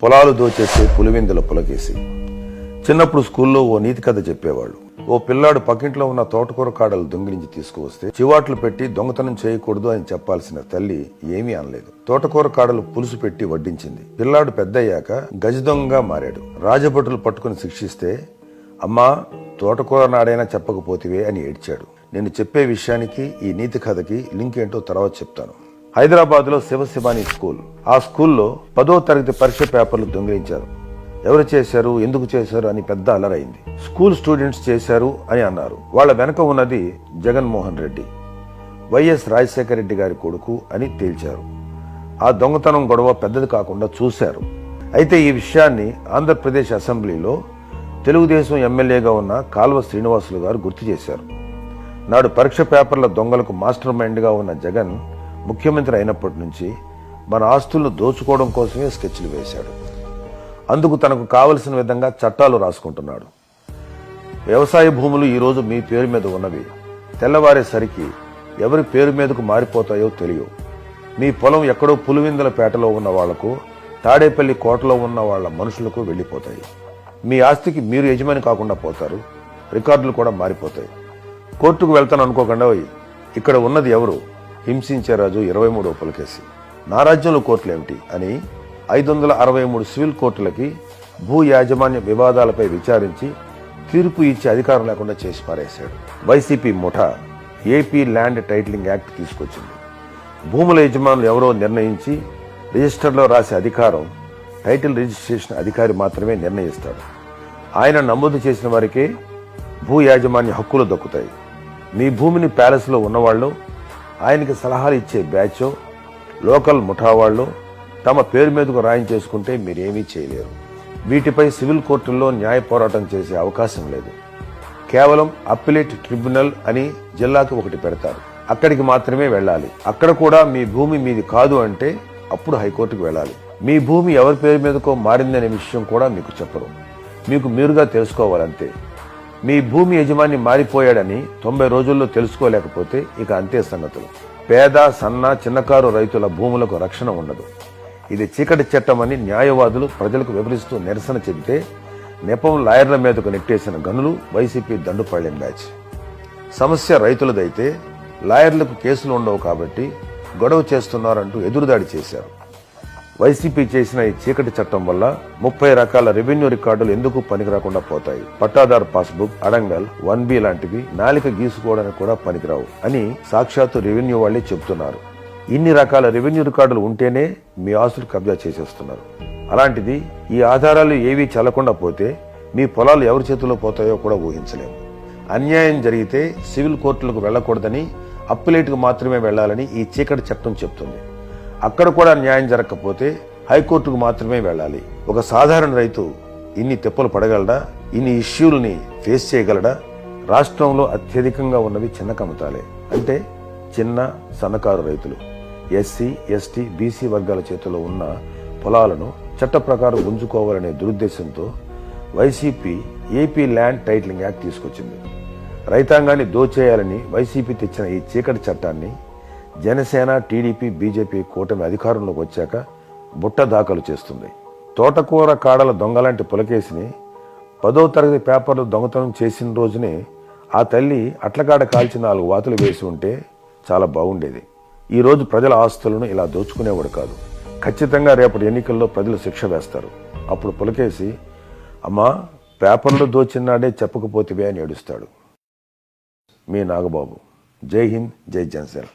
పొలాలు దోచేసే పులివెందుల పులకేసి. చిన్నప్పుడు స్కూల్లో ఓ నీతి కథ చెప్పేవాళ్ళు. ఓ పిల్లాడు పక్కింట్లో ఉన్న తోటకూర కాడలు దొంగిలించి తీసుకువస్తే చివాట్లు పెట్టి దొంగతనం చేయకూడదు అని చెప్పాల్సిన తల్లి ఏమీ అనలేదు. తోటకూర కాడలు పులుసు పెట్టి వడ్డించింది. పిల్లాడు పెద్దయ్యాక గజ దొంగగా మారాడు. రాజభటులు పట్టుకుని శిక్షిస్తే, అమ్మా తోటకూర నాడైనా చెప్పకపోతివే అని ఏడ్చాడు. నేను చెప్పే విషయానికి ఈ నీతి కథకి లింక్ ఏంటో తర్వాత చెప్తాను. హైదరాబాద్ లో శివశివాని స్కూల్. ఆ స్కూల్లో 10వ తరగతి పరీక్ష పేపర్లు దొంగిలించారు. ఎవరు చేశారు, ఎందుకు చేశారు అని పెద్ద అలరైంది. స్కూల్ స్టూడెంట్స్ చేశారు అని అన్నారు. వాళ్ళ వెనక ఉన్నది జగన్మోహన్ రెడ్డి, వైఎస్ రాజశేఖర రెడ్డి గారి కొడుకు అని తేల్చారు. ఆ దొంగతనం గొడవ పెద్దది కాకుండా చూశారు. అయితే ఈ విషయాన్ని ఆంధ్రప్రదేశ్ అసెంబ్లీలో తెలుగుదేశం ఎమ్మెల్యేగా ఉన్న కాల్వ శ్రీనివాసులు గారు గుర్తు చేశారు. నాడు పరీక్ష పేపర్ల దొంగలకు మాస్టర్ మైండ్ గా ఉన్న జగన్ ముఖ్యమంత్రి అయినప్పటి నుంచి మన ఆస్తులను దోచుకోవడం కోసమే స్కెచ్లు వేశాడు. అందుకు తనకు కావలసిన విధంగా చట్టాలు రాసుకుంటున్నాడు. వ్యవసాయ భూములు ఈరోజు మీ పేరు మీద ఉన్నవి. తెల్లవారేసరికి ఎవరి పేరు మీదకు మారిపోతాయో తెలియవు. మీ పొలం ఎక్కడో పులివెందుల పేటలో ఉన్న వాళ్లకు, తాడేపల్లి కోటలో ఉన్న వాళ్ల మనుషులకు వెళ్లిపోతాయి. మీ ఆస్తికి మీరు యజమాని కాకుండా పోతారు. రికార్డులు కూడా మారిపోతాయి. కోర్టుకు వెళ్తాను అనుకోకుండా ఇక్కడ ఉన్నది ఎవరు, హింసించే రాజు 23వ పులకేసి. నా రాజ్యంలో కోర్టులేమిటి అని 563 సివిల్ కోర్టులకి భూ యాజమాన్య వివాదాలపై విచారించి తీర్పు ఇచ్చే అధికారం లేకుండా చేసి పారేశాడు. వైసీపీ ముఠా ఏపీ ల్యాండ్ టైటిలింగ్ యాక్ట్ తీసుకొచ్చింది. భూముల యజమానులు ఎవరో నిర్ణయించి రిజిస్టర్లో రాసే అధికారం టైటిల్ రిజిస్ట్రేషన్ అధికారి మాత్రమే నిర్ణయిస్తాడు. ఆయన నమోదు చేసిన వారికే భూ యాజమాన్య హక్కులు దక్కుతాయి. మీ భూమిని ప్యాలెస్లో ఉన్నవాళ్ళు, ఆయనకి సలహాలు ఇచ్చే బ్యాచో, లోకల్ ముఠా వాళ్ళు తమ పేరు మీదకు రాయించేసుకుంటే మీరేమీ చేయలేరు. వీటిపై సివిల్ కోర్టుల్లో న్యాయ పోరాటం చేసే అవకాశం లేదు. కేవలం అప్పిలేట్ ట్రిబ్యునల్ అని జిల్లాకు ఒకటి పెడతారు. అక్కడికి మాత్రమే వెళ్ళాలి. అక్కడ కూడా మీ భూమి మీది కాదు అంటే అప్పుడు హైకోర్టుకు వెళ్ళాలి. మీ భూమి ఎవరి పేరు మీదకో మారిందనే విషయం కూడా మీకు చెప్పరు. మీకు మీరుగా తెలుసుకోవాలంతే. మీ భూమి యజమాని మారిపోయాడని 90 రోజుల్లో తెలుసుకోలేకపోతే ఇక అంతే సంగతులు. పేద, సన్న, చిన్నకారు రైతుల భూములకు రక్షణ ఉండదు. ఇది చీకటి చట్టం అని న్యాయవాదులు ప్రజలకు వివరిస్తూ నిరసన చెబితే నెపం లాయర్ల మీదకు నెట్టేసిన గనులు వైసీపీ దండుపళ్ళెం బ్యాచ్. సమస్య రైతులదైతే లాయర్లకు కేసులు ఉండవు కాబట్టి గొడవ చేస్తున్నారంటూ ఎదురుదాడి చేశారు. వైసీపీ చేసిన ఈ చీకటి చట్టం వల్ల 30 రకాల రెవెన్యూ రికార్డులు ఎందుకు పనికిరాకుండా పోతాయి. పట్టాదారు పాస్బుక్, అడంగల్, 1B లాంటివి నాలిక గీసుకోవడానికి కూడా పనికిరావు అని సాక్షాత్తు రెవెన్యూ వాళ్లే చెబుతున్నారు. ఇన్ని రకాల రెవెన్యూ రికార్డులు ఉంటేనే మీ ఆస్తులు కబ్జా చేసేస్తున్నారు. అలాంటిది ఈ ఆధారాలు ఏవీ చల్లకుండా పోతే మీ పొలాలు ఎవరి చేతిలో పోతాయో కూడా ఊహించలేము. అన్యాయం జరిగితే సివిల్ కోర్టులకు వెళ్లకూడదని, అప్పిలేట్కు మాత్రమే వెళ్లాలని ఈ చీకటి చట్టం చెప్తుంది. అక్కడ కూడా న్యాయం జరగకపోతే హైకోర్టుకు మాత్రమే వెళ్ళాలి. ఒక సాధారణ రైతు ఇన్ని తిప్పలు పడగలడా? ఇన్ని ఇష్యూల్ని ఫేస్ చేయగలడా? రాష్ట్రంలో అత్యధికంగా ఉన్నవి చిన్న కమతాలే, అంటే చిన్న సన్నకారు రైతులు. ఎస్సీ, ఎస్టీ, బీసీ వర్గాల చేతిలో ఉన్న పొలాలను చట్ట ప్రకారం గుంజుకోవాలనే దురుద్దేశంతో YCP AP land titling act తీసుకొచ్చింది. రైతాంగాన్ని దోచేయాలని వైసీపీ తెచ్చిన ఈ చీకటి చట్టాన్ని జనసేన, టీడీపీ, బీజేపీ కూటమి అధికారంలోకి వచ్చాక బుట్ట దాఖలు చేస్తుంది. తోటకూర కాడల దొంగలాంటి పులకేసిని 10వ తరగతి పేపర్లు దొంగతనం చేసిన రోజునే ఆ తల్లి అట్లకాడ కాల్చి 4 వాతులు వేసి ఉంటే చాలా బాగుండేది. ఈ రోజు ప్రజల ఆస్తులను ఇలా దోచుకునేవాడు కాదు. ఖచ్చితంగా రేపటి ఎన్నికల్లో ప్రజలు శిక్ష వేస్తారు. అప్పుడు పులకేసి, అమ్మా పేపర్లు దోచినాడే చెప్పకపోతివే అని ఏడుస్తాడు. మీ నాగబాబు. జై హింద్, జై జనసేన.